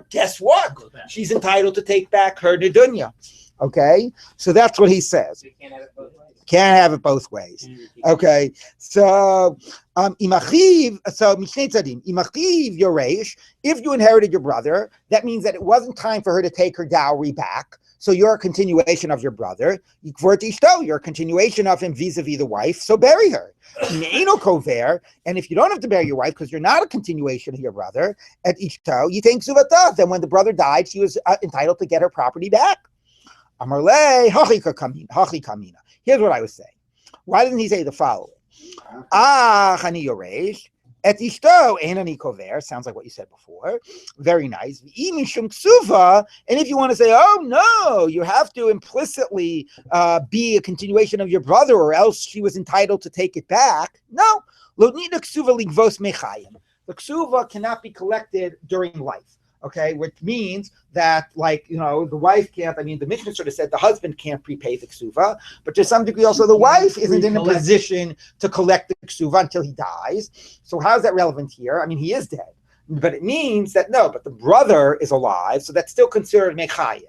guess what? She's entitled to take back her nedunya. Okay, so that's what he says. Can't have it both ways. Okay, so imachiv yoresh. If you inherited your brother, that means that it wasn't time for her to take her dowry back. So you're a continuation of your brother. You're a continuation of him vis-a-vis the wife. So bury her. And if you don't have to bury your wife because you're not a continuation of your brother, at ishto you think zuvata. Then when the brother died, she was entitled to get her property back. Amarle hachi kamina. Here's what I was saying. Why didn't he say the following? Chani yoresh et ishto einani kover. Sounds like what you said before. Very nice. V'im shum ksuva. And if you want to say, oh no, you have to implicitly be a continuation of your brother, or else she was entitled to take it back. No. Lo nida ksuva ligvos mechayim. The ksuva cannot be collected during life. Okay, which means that, like, the wife can't. I mean, the Mishnah sort of said the husband can't prepay the ksuva, but to some degree also the wife isn't in a position to collect the ksuva until he dies. So how is that relevant here? I mean, he is dead, but it means that but the brother is alive, so that's still considered mechayim.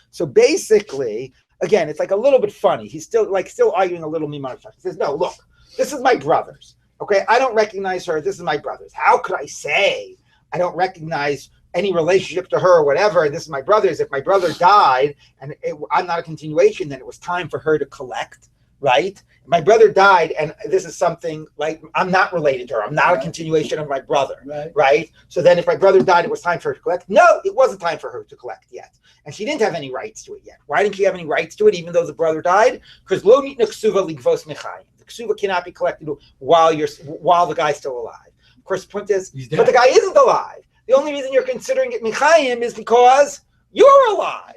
So basically, again, it's like a little bit funny. He's still arguing a little mimar. He says, no, look, this is my brother's. Okay, I don't recognize her. This is my brother's. How could I say I don't recognize any relationship to her or whatever? This is my brother's. If my brother died and I'm not a continuation, then it was time for her to collect, right? My brother died, and this is something like I'm not related to her. I'm not a continuation of my brother, right? So then if my brother died, it was time for her to collect. No, it wasn't time for her to collect yet. And she didn't have any rights to it yet. Why didn't she have any rights to it, even though the brother died? Because lo nitna ksuva ligvos mechayim. The ksuva cannot be collected while the guy's still alive. Of course, the point is, but the guy isn't alive. The only reason you're considering it mechayim is because you're alive.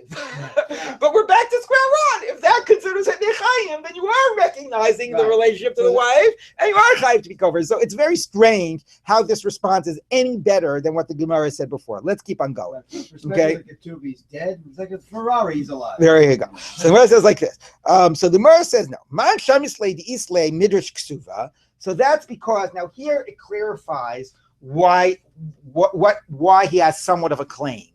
But we're back to square one. If that considers it mechayim, then you are recognizing the relationship to the wife, and you are chayiv to be covered. So it's very strange how this response is any better than what the Gemara said before. Let's keep on going. Okay. Ketuvi's dead. It's like a Ferrari. He's alive. There you go. So the Gemara says like this. So the Gemara says no. Man shamislei di islay midrash ksuva. So that's because now here it clarifies why he has somewhat of a claim.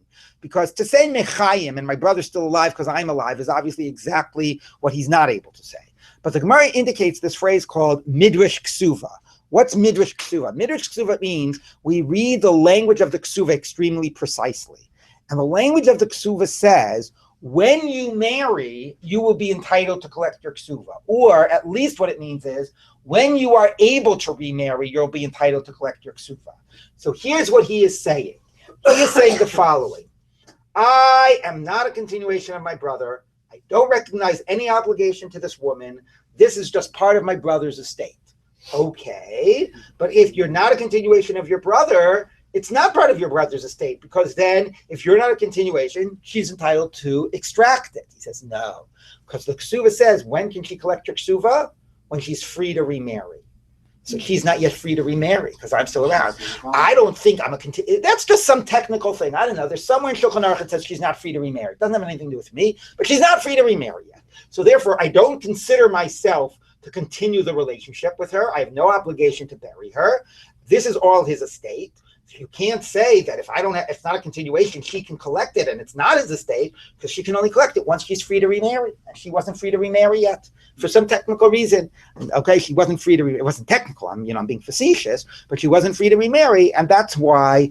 Because to say mechayim and my brother's still alive because I'm alive is obviously exactly what he's not able to say. But the Gemara indicates this phrase called midrash ksuva. What's midrash ksuva? Midrash ksuva means we read the language of the ksuva extremely precisely. And the language of the ksuva says, when you marry, you will be entitled to collect your ksuva. Or at least what it means is, when you are able to remarry, you'll be entitled to collect your ksuva. So here's what he is saying. He is saying the following. I am not a continuation of my brother. I don't recognize any obligation to this woman. This is just part of my brother's estate. Okay, but if you're not a continuation of your brother, it's not part of your brother's estate, because then if you're not a continuation, she's entitled to extract it. He says no, because the ksuva says, when can she collect her ksuva? When she's free to remarry. So she's not yet free to remarry because I'm still around. I don't think I'm a that's just some technical thing. I don't know. There's somewhere in Shulchan Aruch that says she's not free to remarry. It doesn't have anything to do with me, but she's not free to remarry yet. So therefore, I don't consider myself to continue the relationship with her. I have no obligation to bury her. This is all his estate. So you can't say that if it's not a continuation, she can collect it and it's not his estate, because she can only collect it once she's free to remarry. And she wasn't free to remarry yet for some technical reason. Okay, she wasn't free to. It wasn't technical. I'm being facetious, but she wasn't free to remarry, and that's why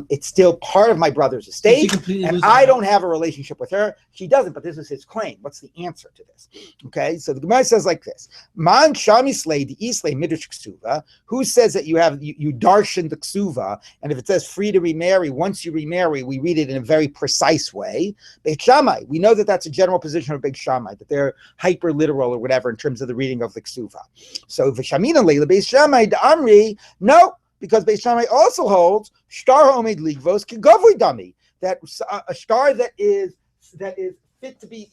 it's still part of my brother's estate. And I don't have a relationship with her. She doesn't, but this is his claim. What's the answer to this? Okay, so the Gemara says like this: Man shamislei di islay midrash ksuva. Who says that you darshan the ksuva? And if it says free to remarry, once you remarry, we read it in a very precise way. Beit Shammai, we know that that's a general position of Beit Shammai, that they're hyper literal or whatever in terms of the reading of the ksuva. So v'shamina leila Beit Shammai da'amri, no, because Beit Shammai also holds shtar ha'omed ligvos k'gavui dami, that a shtar that is fit to be,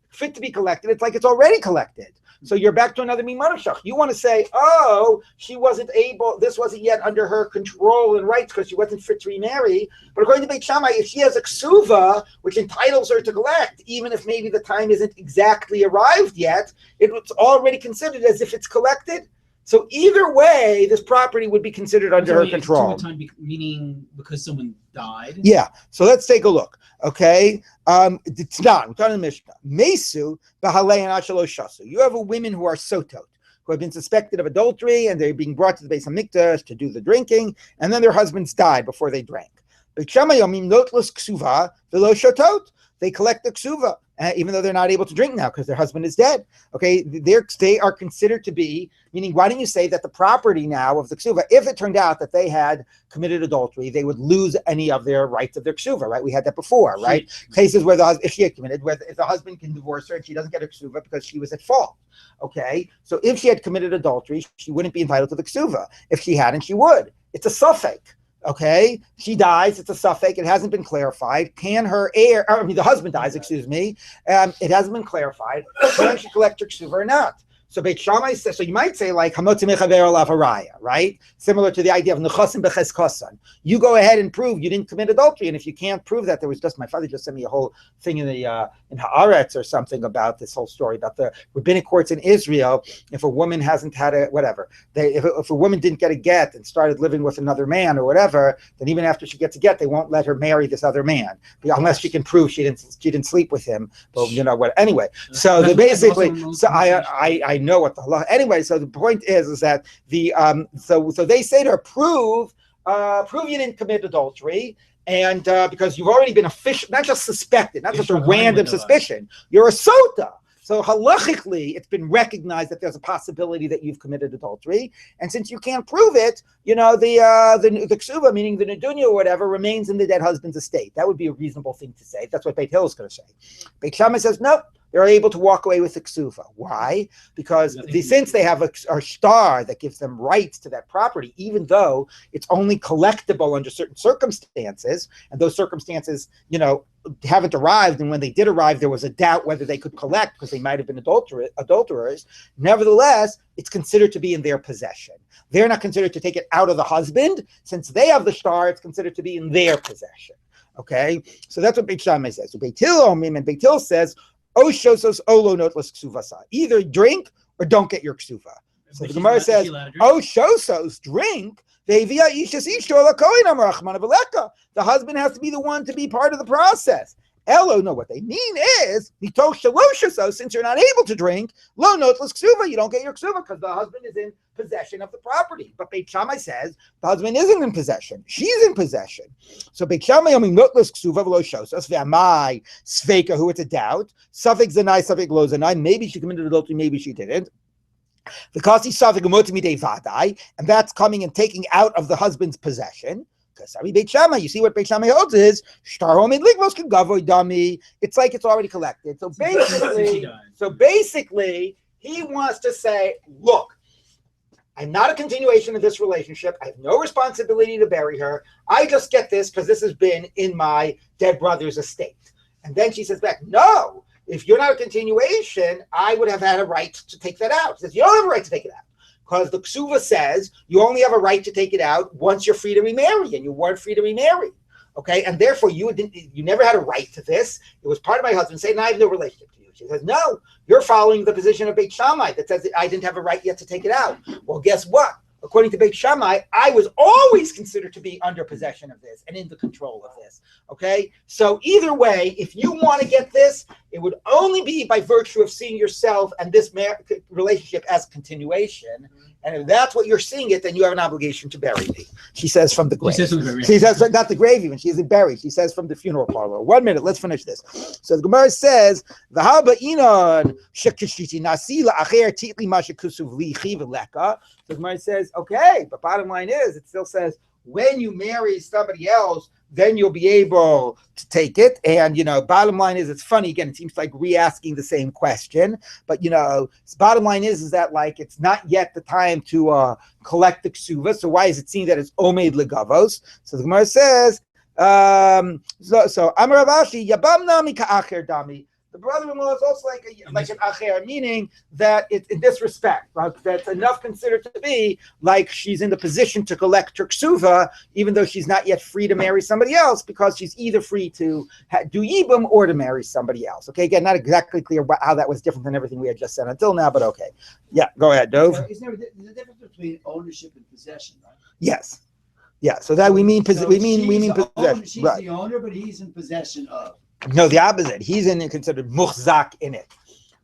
fit to be collected. It's like it's already collected. So you're back to another mimanashach. You want to say, oh, she wasn't able, this wasn't yet under her control and rights because she wasn't fit to remarry. But according to Beit Shammai, if she has a ksuva, which entitles her to collect, even if maybe the time isn't exactly arrived yet, it's already considered as if it's collected. So either way, this property would be considered under her control. Meaning because someone died? Yeah. So let's take a look. Okay. It's not. We're talking the Mishnah. Mesu b'halei and ashalo shasu. You have women who are sotot, who have been suspected of adultery, and they're being brought to the Beis Hamikdash to do the drinking, and then their husbands died before they drank. Beit Shammai yomim notlus ksuva v'lo shotot. They collect the ksuva, even though they're not able to drink now because their husband is dead. Okay, they are considered to be, meaning, why don't you say that the property now of the ksuva, if it turned out that they had committed adultery, they would lose any of their rights of their ksuva, right? We had that before, right? Cases where if she had committed, if the husband can divorce her and she doesn't get her ksuva because she was at fault. Okay, so if she had committed adultery, she wouldn't be entitled to the ksuva. If she hadn't, she would. It's a suffix. Okay, she dies. It's a suffix. It hasn't been clarified. Can her heir? The husband dies. Excuse me. It hasn't been clarified. Can she collect her ksuva or not? So Beit Shammai says, so you might say like Hamotzi Mechaver Olav Haraya, right? Similar to the idea of Nechasim B'Cheskosan. You go ahead and prove you didn't commit adultery, and if you can't prove that, there was just, my father just sent me a whole thing in the in Haaretz or something about this whole story about the rabbinic courts in Israel. If a woman hasn't had a whatever, if a woman didn't get a get and started living with another man or whatever, then even after she gets a get, they won't let her marry this other man unless she can prove she didn't sleep with him. But you know what? Anyway, so basically, so I know what the law. Anyway, so the point is that the so they say to her, prove you didn't commit adultery, and because you've already been official, not just suspected, not just a random suspicion, you're a sota. So halachically, it's been recognized that there's a possibility that you've committed adultery, and since you can't prove it, you know the ksuva, meaning the nedunya or whatever, remains in the dead husband's estate. That would be a reasonable thing to say. That's what Beit Hill is going to say. Beit Shammai says no. They're able to walk away with the ksuva. Why? Because since they have a star that gives them rights to that property, even though it's only collectible under certain circumstances, and those circumstances, you know, haven't arrived, and when they did arrive, there was a doubt whether they could collect because they might have been adulterers. Nevertheless, it's considered to be in their possession. They're not considered to take it out of the husband. Since they have the star, it's considered to be in their possession. Okay? So that's what Beit Shammai says. So Beit Hill says, either drink or don't get your ksuva. So the Gemara says, shosos, drink. The husband has to be the one to be part of the process. Elo, no, what they mean is, since you're not able to drink, lo notlas ksuva, you don't get your ksuva because the husband is in possession of the property. But Beit Shammai says the husband isn't in possession; she's in possession. So Beit Shammai notlas ksuva v'lo shosas v'amai sveika, who it's a doubt. Suffix zanai, suffix lo zanai. Maybe she committed adultery, maybe she didn't. The kasi suffix umotimi vadai, and that's coming and taking out of the husband's possession. Beit Shammai, you see what Beit Shammai holds is it's like it's already collected. So basically, he wants to say, look, I'm not a continuation of this relationship. I have no responsibility to bury her. I just get this because this has been in my dead brother's estate. And then she says back, no, if you're not a continuation, I would have had a right to take that out. She says, you don't have a right to take it out. Because the ksuva says you only have a right to take it out once you're free to remarry, and you weren't free to remarry. Okay, and therefore you never had a right to this. It was part of my husband saying, I have no relationship to you. She says, no, you're following the position of Beit Shammai that says that I didn't have a right yet to take it out. Well, guess what? According to Beit Shammai, I was always considered to be under possession of this and in the control of this. Okay, so either way, if you want to get this, it would only be by virtue of seeing yourself and this relationship as a continuation. And if that's what you're seeing it, then you have an obligation to bury me. She says from the grave. She says not the grave even. She isn't buried. She says from the funeral parlor. 1 minute. Let's finish this. So the Gemara says, the Gemara says, okay, but bottom line is, it still says, when you marry somebody else, then you'll be able to take it. And, you know, bottom line is, it's funny, again, it seems like re-asking the same question. But, you know, bottom line is that, like, it's not yet the time to collect the ksuva. So why is it seen that it's omed legavos? So the Gemara says, so Amar Ravashi, Yabam nami ka'acher dami. The brother-in-law is also like an acher, meaning that it's in this respect, right? That's enough considered to be like she's in the position to collect her ksuva, even though she's not yet free to marry somebody else, because she's either free to do yibum or to marry somebody else. Okay, again, not exactly clear how that was different than everything we had just said until now, but okay. Yeah, go ahead, Dov. There's a difference between ownership and possession, right? Yes. Yeah, so that we mean possession. She's right. The owner, but he's in possession of. No, the opposite. He's considered muhzak in it.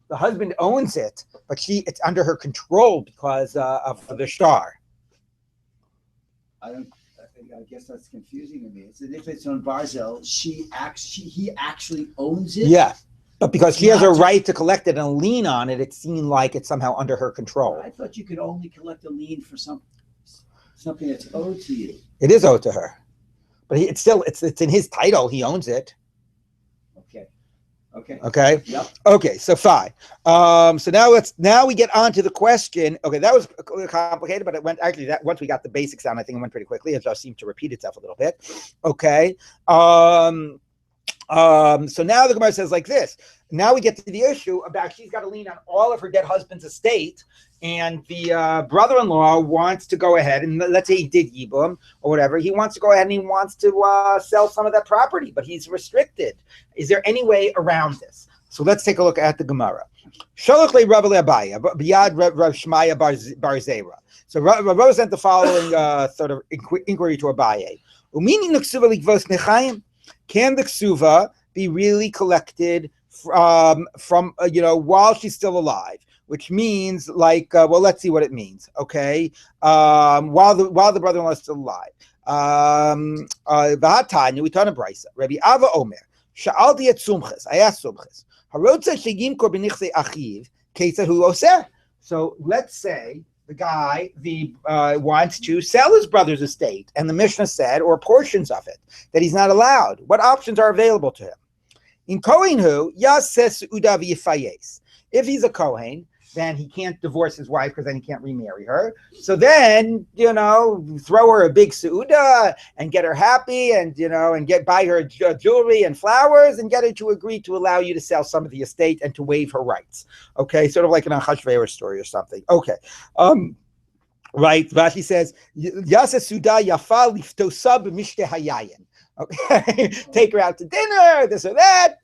The husband owns it, but it's under her control because of the star. I guess that's confusing to me. It's if it's on Barzel, he actually owns it. Yeah, but because she has a right to collect it and lien on it, it seemed like it's somehow under her control. I thought you could only collect a lien for something that's owed to you. It is owed to her, but it's in his title. He owns it. Okay. Yep. Okay. So fine. So now we get on to the question. Okay, that was complicated, but it went actually that once we got the basics down, I think it went pretty quickly. It just seemed to repeat itself a little bit. Okay. So now the Gemara says like this. Now we get to the issue about she's got a lien on all of her dead husband's estate, and the brother-in-law wants to go ahead, and let's say he did yibum or whatever, he wants to go ahead and he wants to sell some of that property, but he's restricted. Is there any way around this? So let's take a look at the Gemara. Sholach le Rabbi Abaya, biyad Rav Shmaya bar Zera. So Rabbi sent the following sort of inquiry to Abaye. Can the ksuva be really collected from while she's still alive? Which means like, well, let's see what it means. Okay, while the brother-in-law is still alive. V'hatanya, we turn a brisa. Rabbi Ava Omer, sha'alti et sumches. I asked sumches. Harotza shegim kor b'nichsei achiv ketzad hu oseh. So let's say the guy wants to sell his brother's estate, and the Mishnah said, or portions of it, that he's not allowed. What options are available to him? In Kohen hu yases uda v'yifayes. If he's a Kohen, then he can't divorce his wife because then he can't remarry her. So then, throw her a big seuda and get her happy, and buy her jewelry and flowers and get her to agree to allow you to sell some of the estate and to waive her rights. Okay, sort of like an Achashverosh story or something. Okay, right. Rashi says, "Yasa suda yafa liftosab mishte hayayin." Okay, take her out to dinner, this or that.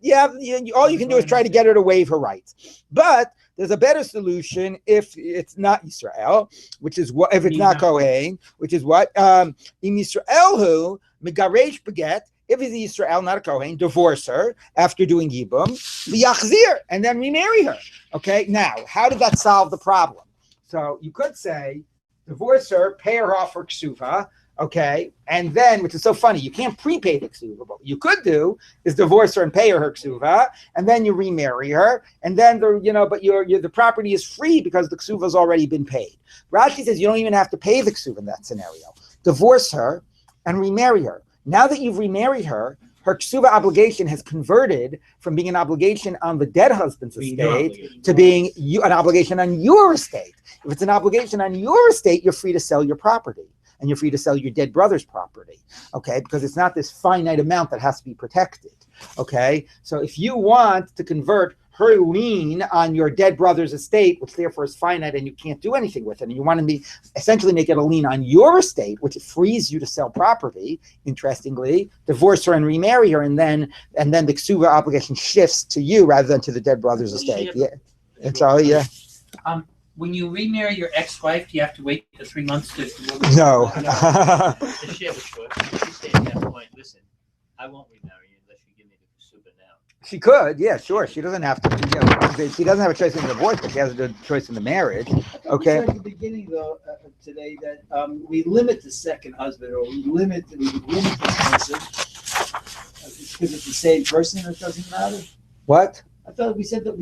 All you can do is try to get her to waive her rights, but there's a better solution if it's not Yisrael, which is what if it's not Kohen, which is what in Yisrael who megaresh beget. If it's Yisrael, not a Kohen, divorce her after doing yibum, v'yachzir, and then remarry her. Okay, now how did that solve the problem? So you could say divorce her, pay her off her ksuva. Okay, and then, which is so funny, you can't prepay the ksuva. What you could do is divorce her and pay her ksuva, and then you remarry her, and then the property is free because the ksuva has already been paid. Rashi says you don't even have to pay the ksuva in that scenario. Divorce her and remarry her. Now that you've remarried her, her ksuva obligation has converted from being an obligation on the dead husband's estate to being an obligation on your estate. If it's an obligation on your estate, you're free to sell your property. And you're free to sell your dead brother's property, okay? Because it's not this finite amount that has to be protected, okay? So if you want to convert her lien on your dead brother's estate, which therefore is finite and you can't do anything with it, and you want to essentially make it a lien on your estate, which frees you to sell property, interestingly, divorce her and remarry her, and then the ksuva obligation shifts to you rather than to the dead brother's estate. Yeah, it's all, yeah. When you remarry your ex-wife, do you have to wait the 3 months to? No. The share was short. She said at that point, listen, I won't remarry you unless you give me the ksuba now. She could, yeah, sure. She doesn't have to. She doesn't have a choice in the divorce, but she has a choice in the marriage. Okay. We said at the beginning, though, today that we limit the second husband, or we limit this person because it's the same person. It doesn't matter. What? I thought we said that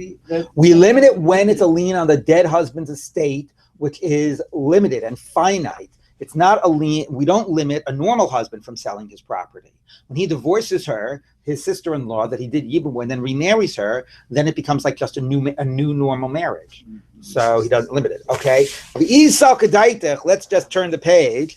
we limit it when it's a lien on the dead husband's estate, which is limited and finite. It's not a lien. We don't limit a normal husband from selling his property. When he divorces her, his sister-in-law that he did yibum with, and then remarries her, then it becomes like just a new normal marriage. So he doesn't limit it. Okay. Let's just turn the page.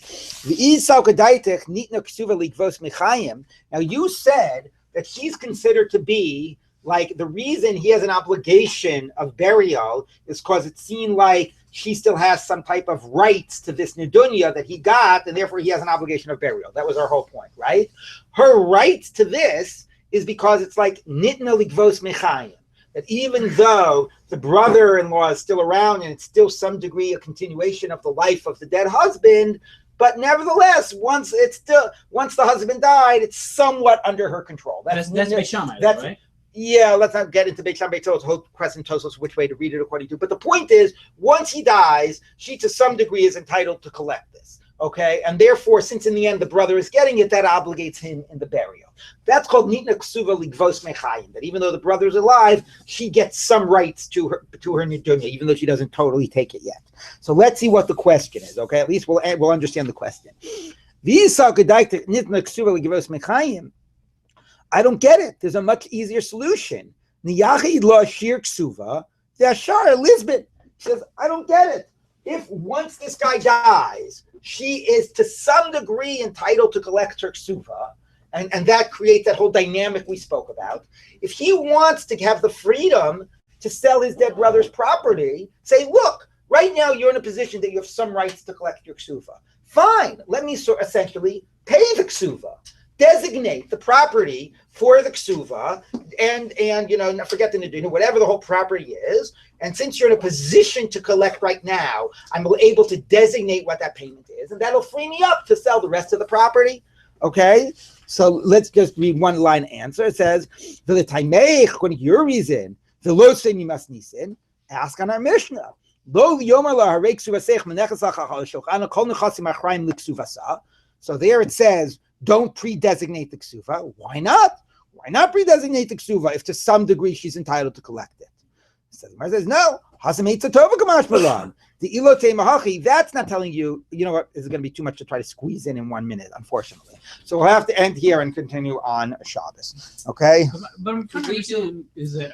Now you said that she's considered to be like the reason he has an obligation of burial is because it seemed like she still has some type of rights to this nedunya that he got, and therefore he has an obligation of burial. That was our whole point, right? Her rights to this is because it's like nitna ligvos mechayim, that even though the brother-in-law is still around and it's still some degree a continuation of the life of the dead husband, but nevertheless, once the husband died, it's somewhat under her control. That's Beit Shammai, right? Yeah, let's not get into Beit Shammai Tosos, whole question Tosos which way to read it according to. But the point is, once he dies, she to some degree is entitled to collect this. Okay, and therefore, since in the end the brother is getting it, that obligates him in the burial. That's called nitna ksuva ligvos mechayim. That even though the brother's alive, she gets some rights to her nedunya, even though she doesn't totally take it yet. So let's see what the question is. Okay, at least we'll understand the question. I don't get it. There's a much easier solution. Niyachid lo shir ksuva, the ashar Elizabeth says, I don't get it. If once this guy dies, she is to some degree entitled to collect her ksuva, and that creates that whole dynamic we spoke about. If he wants to have the freedom to sell his dead brother's property, say, look, right now you're in a position that you have some rights to collect your ksuva. Fine, let me essentially pay the ksuva. Designate the property for the ksuva, and forget the niduna, whatever the whole property is. And since you're in a position to collect right now, I'm able to designate what that payment is, and that'll free me up to sell the rest of the property. Okay, so let's just read one line answer. It says, "The taimech, according to your reason, the lo seni mas nisin." Ask on our Mishnah. Lo yomer la harei ksuvasech menechas lachachal shulchan kol nechasim achrayim liksuvasa. So there it says, don't pre-designate the ksuva. Why not? Why not pre-designate the ksuva if to some degree she's entitled to collect it? So the Gemara says, no. The ilote mahachi, that's not telling you, you know what, is going to be too much to try to squeeze in 1 minute, unfortunately. So we'll have to end here and continue on Shabbos. Okay? But I'm kind of is that